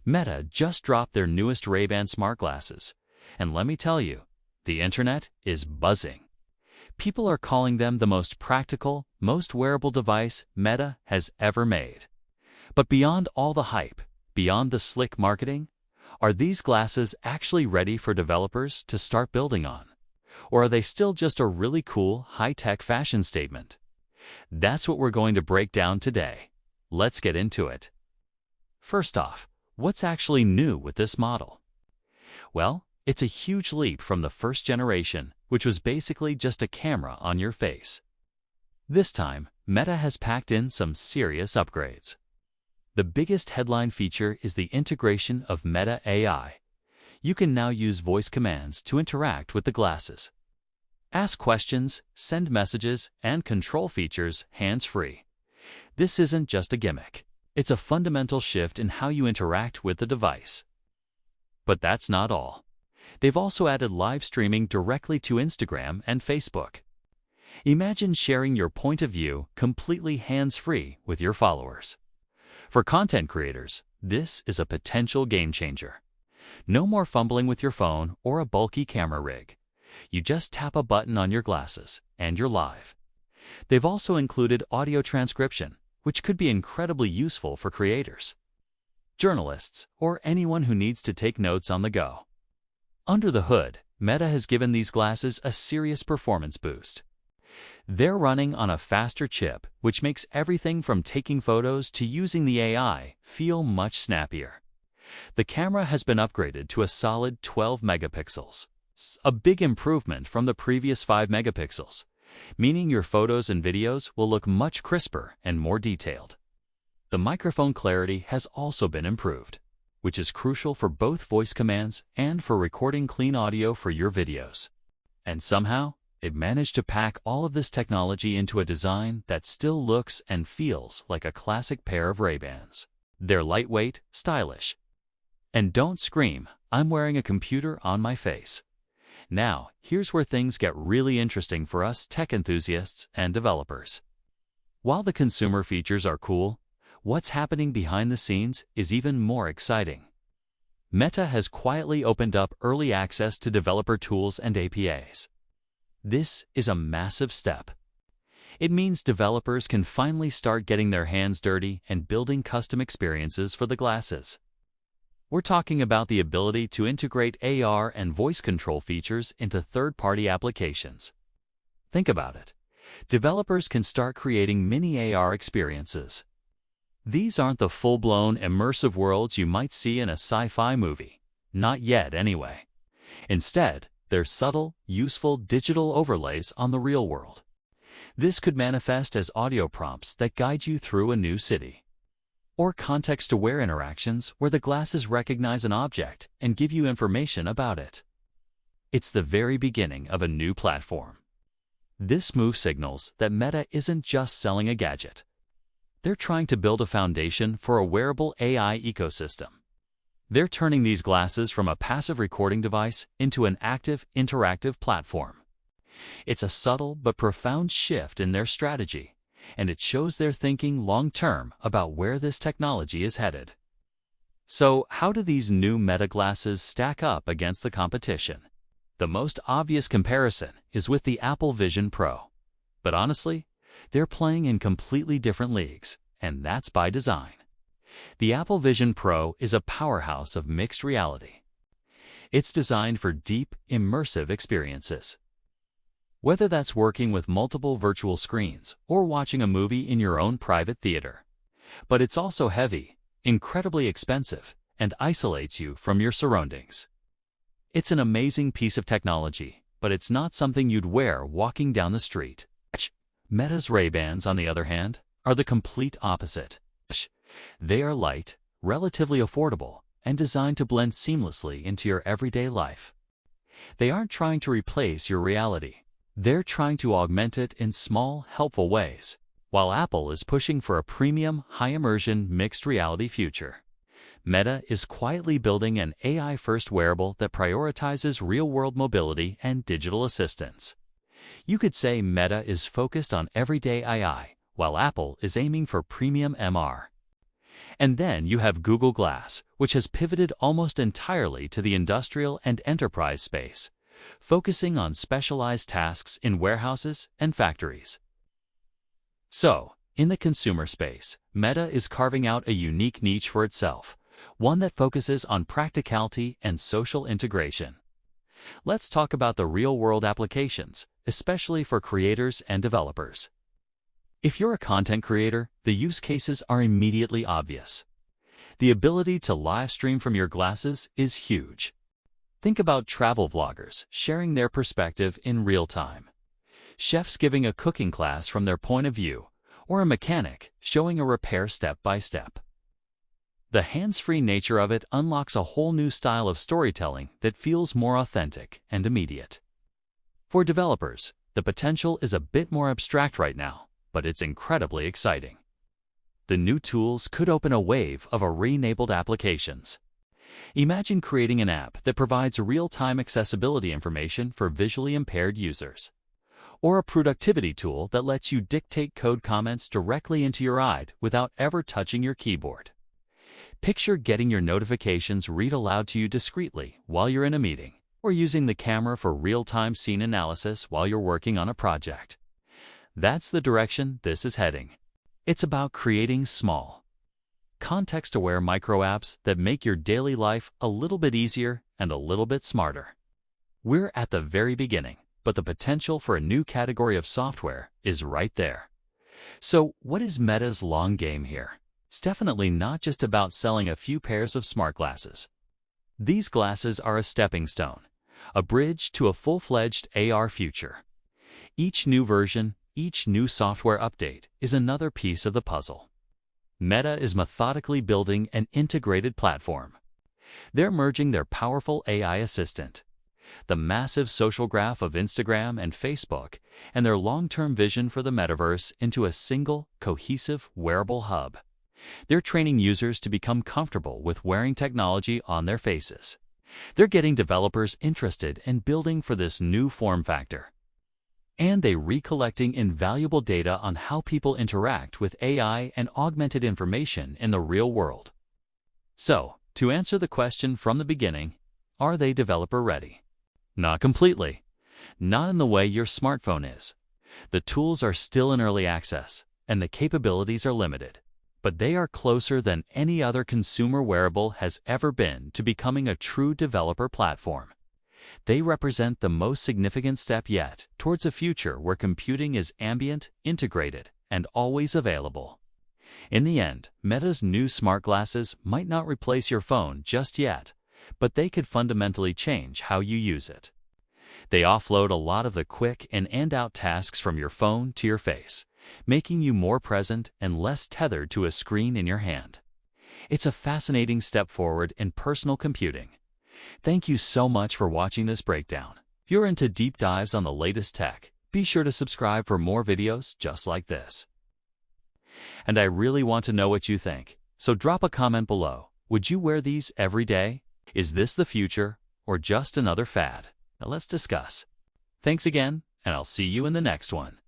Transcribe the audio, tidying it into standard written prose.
Meta just dropped their newest Ray-Ban smart glasses, and let me tell you, the internet is buzzing. People are calling them the most practical, most wearable device Meta has ever made. But beyond all the hype, beyond the slick marketing, are these glasses actually ready for developers to start building on? Or are they still just a really cool, high-tech fashion statement? That's what we're going to break down today. Let's get into it. First off, what's actually new with this model? Well, it's a huge leap from the first generation, which was basically just a camera on your face. This time, Meta has packed in some serious upgrades. The biggest headline feature is the integration of Meta AI. You can now use voice commands to interact with the glasses. Ask questions, send messages, and control features hands-free. This isn't just a gimmick. It's a fundamental shift in how you interact with the device. But that's not all. They've also added live streaming directly to Instagram and Facebook. Imagine sharing your point of view completely hands-free with your followers. For content creators, this is a potential game-changer. No more fumbling with your phone or a bulky camera rig. You just tap a button on your glasses, and you're live. They've also included audio transcription, which could be incredibly useful for creators, journalists, or anyone who needs to take notes on the go. Under the hood, Meta has given these glasses a serious performance boost. They're running on a faster chip, which makes everything from taking photos to using the AI feel much snappier. The camera has been upgraded to a solid 12 megapixels, a big improvement from the previous 5 megapixels, meaning your photos and videos will look much crisper and more detailed. The microphone clarity has also been improved, which is crucial for both voice commands and for recording clean audio for your videos. And somehow, it managed to pack all of this technology into a design that still looks and feels like a classic pair of Ray-Bans. They're lightweight, stylish. And don't scream, I'm wearing a computer on my face. Now, here's where things get really interesting for us tech enthusiasts and developers. While the consumer features are cool, what's happening behind the scenes is even more exciting. Meta has quietly opened up early access to developer tools and APIs. This is a massive step. It means developers can finally start getting their hands dirty and building custom experiences for the glasses. We're talking about the ability to integrate AR and voice control features into third-party applications. Think about it. Developers can start creating mini AR experiences. These aren't the full-blown immersive worlds you might see in a sci-fi movie. Not yet, anyway. Instead, they're subtle, useful digital overlays on the real world. This could manifest as audio prompts that guide you through a new city, or context-aware interactions where the glasses recognize an object and give you information about it. It's the very beginning of a new platform. This move signals that Meta isn't just selling a gadget. They're trying to build a foundation for a wearable AI ecosystem. They're turning these glasses from a passive recording device into an active, interactive platform. It's a subtle but profound shift in their strategy, and it shows they're thinking long-term about where this technology is headed. So, how do these new Meta glasses stack up against the competition? The most obvious comparison is with the Apple Vision Pro. But honestly, they're playing in completely different leagues, and that's by design. The Apple Vision Pro is a powerhouse of mixed reality. It's designed for deep, immersive experiences. Whether that's working with multiple virtual screens or watching a movie in your own private theater. But it's also heavy, incredibly expensive, and isolates you from your surroundings. It's an amazing piece of technology, but it's not something you'd wear walking down the street. Meta's Ray-Bans, on the other hand, are the complete opposite. They are light, relatively affordable, and designed to blend seamlessly into your everyday life. They aren't trying to replace your reality. They're trying to augment it in small, helpful ways. While Apple is pushing for a premium, high-immersion, mixed reality future, Meta is quietly building an AI-first wearable that prioritizes real-world mobility and digital assistance. You could say Meta is focused on everyday AI, while Apple is aiming for premium MR. And then you have Google Glass, which has pivoted almost entirely to the industrial and enterprise space, focusing on specialized tasks in warehouses and factories. So, in the consumer space, Meta is carving out a unique niche for itself, one that focuses on practicality and social integration. Let's talk about the real-world applications, especially for creators and developers. If you're a content creator, the use cases are immediately obvious. The ability to live stream from your glasses is huge. Think about travel vloggers sharing their perspective in real time, chefs giving a cooking class from their point of view, or a mechanic showing a repair step by step. The hands-free nature of it unlocks a whole new style of storytelling that feels more authentic and immediate. For developers, the potential is a bit more abstract right now, but it's incredibly exciting. The new tools could open a wave of AR-enabled applications. Imagine creating an app that provides real-time accessibility information for visually impaired users, or a productivity tool that lets you dictate code comments directly into your eye without ever touching your keyboard. Picture getting your notifications read aloud to you discreetly while you're in a meeting, or using the camera for real-time scene analysis while you're working on a project. That's the direction this is heading. It's about creating small, context-aware micro-apps that make your daily life a little bit easier and a little bit smarter. We're at the very beginning, but the potential for a new category of software is right there. So, what is Meta's long game here? It's definitely not just about selling a few pairs of smart glasses. These glasses are a stepping stone, a bridge to a full-fledged AR future. Each new version, each new software update is another piece of the puzzle. Meta is methodically building an integrated platform. They're merging their powerful AI assistant, the massive social graph of Instagram and Facebook, and their long-term vision for the metaverse into a single, cohesive, wearable hub. They're training users to become comfortable with wearing technology on their faces. They're getting developers interested in building for this new form factor. And they're recollecting invaluable data on how people interact with AI and augmented information in the real world. So, to answer the question from the beginning, are they developer ready? Not completely. Not in the way your smartphone is. The tools are still in early access, and the capabilities are limited. But they are closer than any other consumer wearable has ever been to becoming a true developer platform. They represent the most significant step yet towards a future where computing is ambient, integrated, and always available. In the end, Meta's new smart glasses might not replace your phone just yet, but they could fundamentally change how you use it. They offload a lot of the quick in-and-out tasks from your phone to your face, making you more present and less tethered to a screen in your hand. It's a fascinating step forward in personal computing. Thank you so much for watching this breakdown. If you're into deep dives on the latest tech, be sure to subscribe for more videos just like this. And I really want to know what you think, so drop a comment below. Would you wear these every day? Is this the future, or just another fad? Now let's discuss. Thanks again, and I'll see you in the next one.